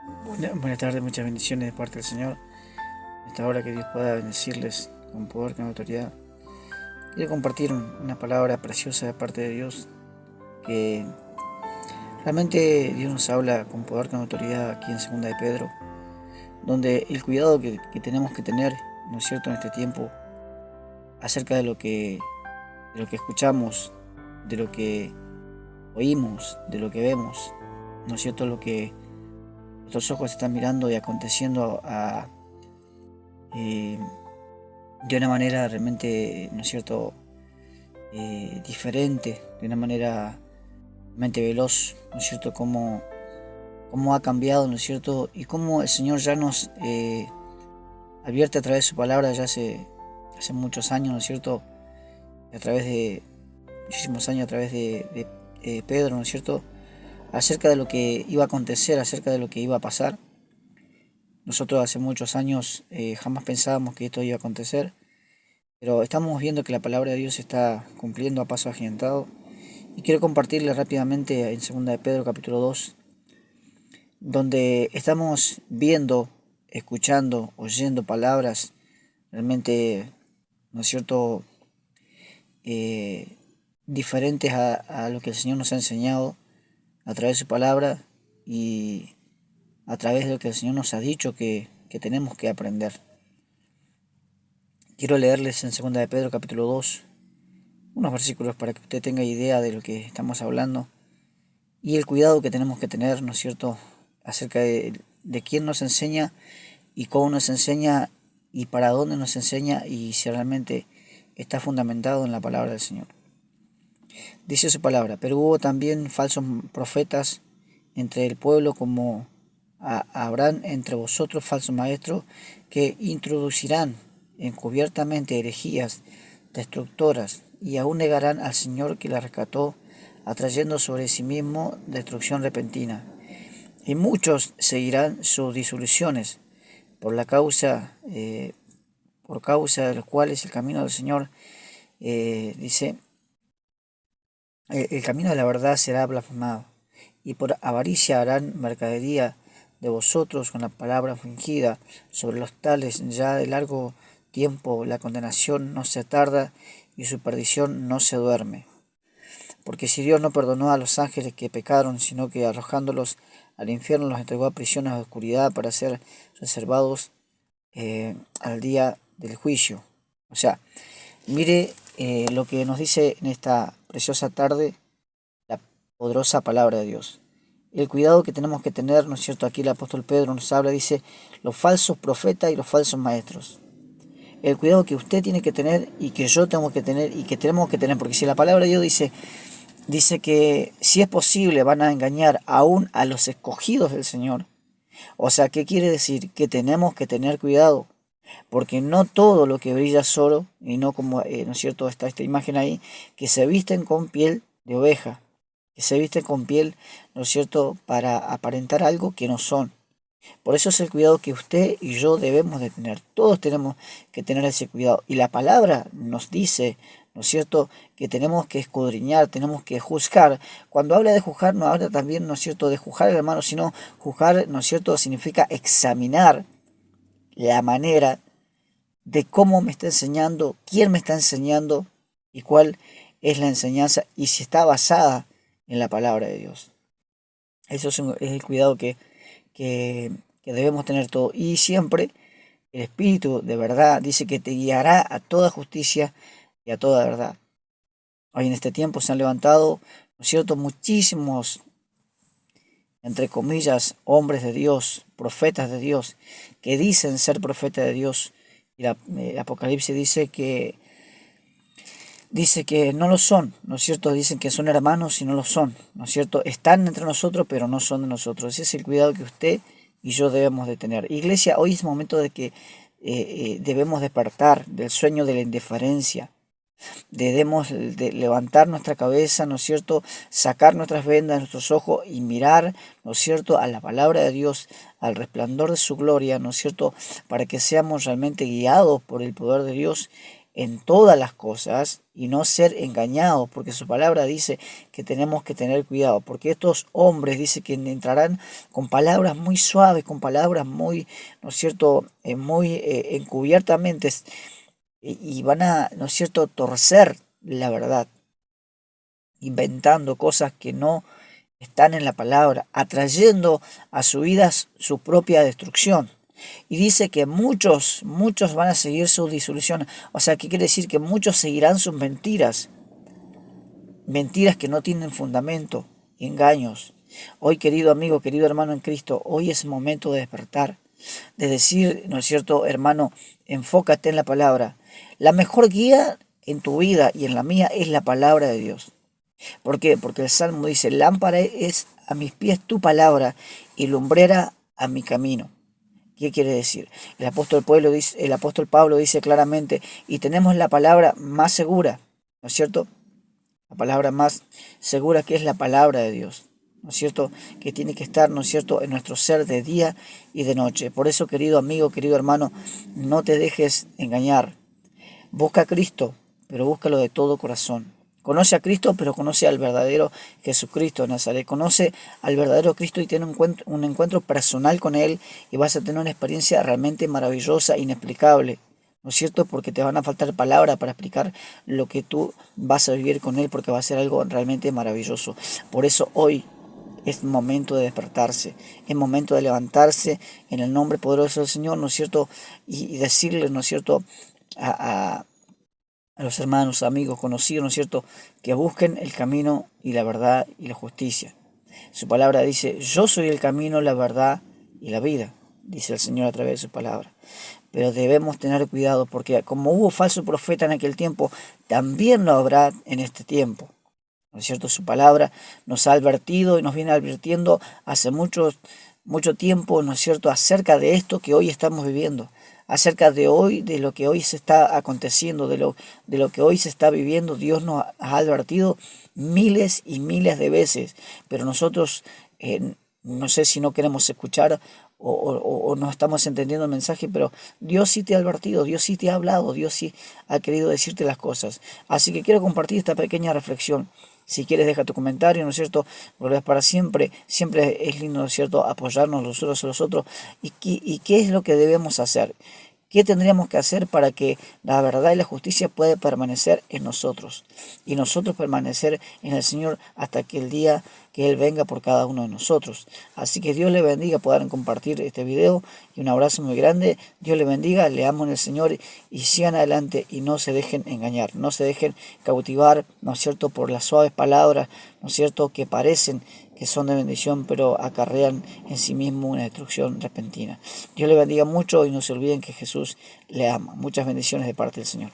Buenas tardes, muchas bendiciones de parte del Señor. En esta hora que Dios pueda bendecirles con poder, con autoridad. Quiero compartir una palabra preciosa de parte de Dios, que realmente Dios nos habla con poder, con autoridad aquí en Segunda de Pedro, donde el cuidado que tenemos que tener, ¿no es cierto?, en este tiempo, acerca de lo que escuchamos, de lo que oímos, de lo que vemos, ¿no es cierto?, lo que nuestros ojos están mirando y aconteciendo eh, de una manera realmente, ¿no es cierto?, diferente, de una manera realmente veloz, ¿no es cierto?, cómo ha cambiado, ¿no es cierto?, y cómo el Señor ya nos advierte a través de su palabra ya hace muchos años, ¿no es cierto?, a través de muchísimos años, a través de Pedro, ¿no es cierto?, acerca de lo que iba a acontecer, acerca de lo que iba a pasar. Nosotros hace muchos años jamás pensábamos que esto iba a acontecer, pero estamos viendo que la palabra de Dios se está cumpliendo a paso agigantado. Y quiero compartirles rápidamente en 2 de Pedro capítulo 2, donde estamos viendo, escuchando, oyendo palabras realmente, ¿no es cierto?, eh, diferentes a lo que el Señor nos ha enseñado a través de su palabra y a través de lo que el Señor nos ha dicho que tenemos que aprender. Quiero leerles en 2 de Pedro capítulo 2 unos versículos para que usted tenga idea de lo que estamos hablando y el cuidado que tenemos que tener, ¿no es cierto?, acerca de quién nos enseña y cómo nos enseña y para dónde nos enseña y si realmente está fundamentado en la palabra del Señor. Dice su palabra: pero hubo también falsos profetas entre el pueblo, como habrán entre vosotros falsos maestros que introducirán encubiertamente herejías destructoras y aún negarán al Señor que la rescató, atrayendo sobre sí mismo destrucción repentina. Y muchos seguirán sus disoluciones, por la causa, por causa de los cuales el camino del Señor, dice, el camino de la verdad será blasfemado, y por avaricia harán mercadería de vosotros con la palabra fingida. Sobre los tales ya de largo tiempo la condenación no se tarda y su perdición no se duerme. Porque si Dios no perdonó a los ángeles que pecaron, sino que arrojándolos al infierno los entregó a prisiones de oscuridad para ser reservados al día del juicio. O sea, mire lo que nos dice en esta preciosa tarde la poderosa palabra de Dios. El cuidado que tenemos que tener, ¿no es cierto? Aquí el apóstol Pedro nos habla, dice, los falsos profetas y los falsos maestros. El cuidado que usted tiene que tener y que yo tengo que tener y que tenemos que tener, porque si la palabra de Dios dice que si es posible van a engañar aún a los escogidos del Señor. O sea, ¿qué quiere decir? Que tenemos que tener cuidado, porque no todo lo que brilla es oro, y no como, ¿no es cierto?, está esta imagen ahí, que se visten con piel de oveja, que se visten con piel, ¿no es cierto?, para aparentar algo que no son. Por eso es el cuidado que usted y yo debemos de tener. Todos tenemos que tener ese cuidado. Y la palabra nos dice, ¿no es cierto?, que tenemos que escudriñar, tenemos que juzgar. Cuando habla de juzgar, no habla también, ¿no es cierto?, de juzgar al hermano, sino juzgar, ¿no es cierto?, significa examinar la manera de cómo me está enseñando, quién me está enseñando y cuál es la enseñanza y si está basada en la palabra de Dios. Eso es el cuidado que debemos tener todo. Y siempre el Espíritu de verdad dice que te guiará a toda justicia y a toda verdad. Hoy en este tiempo se han levantado, ¿no es cierto?, muchísimos, entre comillas, hombres de Dios, profetas de Dios, que dicen ser profetas de Dios. Y el Apocalipsis dice que no lo son, ¿no es cierto? Dicen que son hermanos y no lo son, ¿no es cierto? Están entre nosotros, pero no son de nosotros. Ese es el cuidado que usted y yo debemos de tener. Iglesia, hoy es momento de que debemos despertar del sueño de la indiferencia. Debemos de levantar nuestra cabeza, ¿no es cierto?, sacar nuestras vendas de nuestros ojos y mirar, ¿no es cierto?, a la palabra de Dios, al resplandor de su gloria, ¿no es cierto?, para que seamos realmente guiados por el poder de Dios en todas las cosas y no ser engañados, porque su palabra dice que tenemos que tener cuidado, porque estos hombres dice que entrarán con palabras muy suaves, con palabras muy, ¿no es cierto?, muy encubiertamente, y van a, ¿no es cierto?, torcer la verdad, inventando cosas que no están en la palabra, atrayendo a su vida su propia destrucción. Y dice que muchos van a seguir su disolución. O sea, ¿qué quiere decir? Que muchos seguirán sus mentiras. Mentiras que no tienen fundamento, engaños. Hoy, querido amigo, querido hermano en Cristo, hoy es momento de despertar. De decir, ¿no es cierto, hermano? Enfócate en la palabra. La mejor guía en tu vida y en la mía es la palabra de Dios. ¿Por qué? Porque el Salmo dice, lámpara es a mis pies tu palabra y lumbrera a mi camino. ¿Qué quiere decir? El apóstol Pablo dice claramente, y tenemos la palabra más segura, ¿no es cierto? La palabra más segura que es la palabra de Dios, ¿no es cierto? Que tiene que estar, ¿no es cierto?, en nuestro ser de día y de noche. Por eso, querido amigo, querido hermano, no te dejes engañar. Busca a Cristo, pero búscalo de todo corazón. Conoce a Cristo, pero conoce al verdadero Jesucristo de Nazaret. Conoce al verdadero Cristo y tiene un encuentro personal con Él y vas a tener una experiencia realmente maravillosa, inexplicable. ¿No es cierto? Porque te van a faltar palabras para explicar lo que tú vas a vivir con Él, porque va a ser algo realmente maravilloso. Por eso hoy es momento de despertarse, es momento de levantarse en el nombre poderoso del Señor, ¿no es cierto? Y decirle, ¿no es cierto?, a los hermanos, amigos, conocidos, ¿no es cierto?, que busquen el camino y la verdad y la justicia. Su palabra dice, yo soy el camino, la verdad y la vida, dice el Señor a través de su palabra. Pero debemos tener cuidado porque como hubo falso profeta en aquel tiempo, también lo habrá en este tiempo. ¿No es cierto? Su palabra nos ha advertido y nos viene advirtiendo hace mucho tiempo, ¿no es cierto?, acerca de esto que hoy estamos viviendo, acerca de hoy, de lo que hoy se está aconteciendo, de lo que hoy se está viviendo. Dios nos ha advertido miles y miles de veces, pero nosotros no sé si no queremos escuchar o no estamos entendiendo el mensaje, pero Dios sí te ha advertido, Dios sí te ha hablado, Dios sí ha querido decirte las cosas. Así que quiero compartir esta pequeña reflexión. Si quieres, deja tu comentario, ¿no es cierto? Volvés para siempre. Siempre es lindo, ¿no es cierto?, apoyarnos los unos a los otros. ¿Y qué es lo que debemos hacer? ¿Qué tendríamos que hacer para que la verdad y la justicia pueda permanecer en nosotros? Y nosotros permanecer en el Señor hasta que el día que Él venga por cada uno de nosotros. Así que Dios le bendiga, puedan compartir este video y un abrazo muy grande. Dios le bendiga, le amo en el Señor y sigan adelante y no se dejen engañar, no se dejen cautivar, ¿no es cierto?, por las suaves palabras, ¿no es cierto?, que parecen que son de bendición, pero acarrean en sí mismo una destrucción repentina. Dios le bendiga mucho y no se olviden que Jesús le ama. Muchas bendiciones de parte del Señor.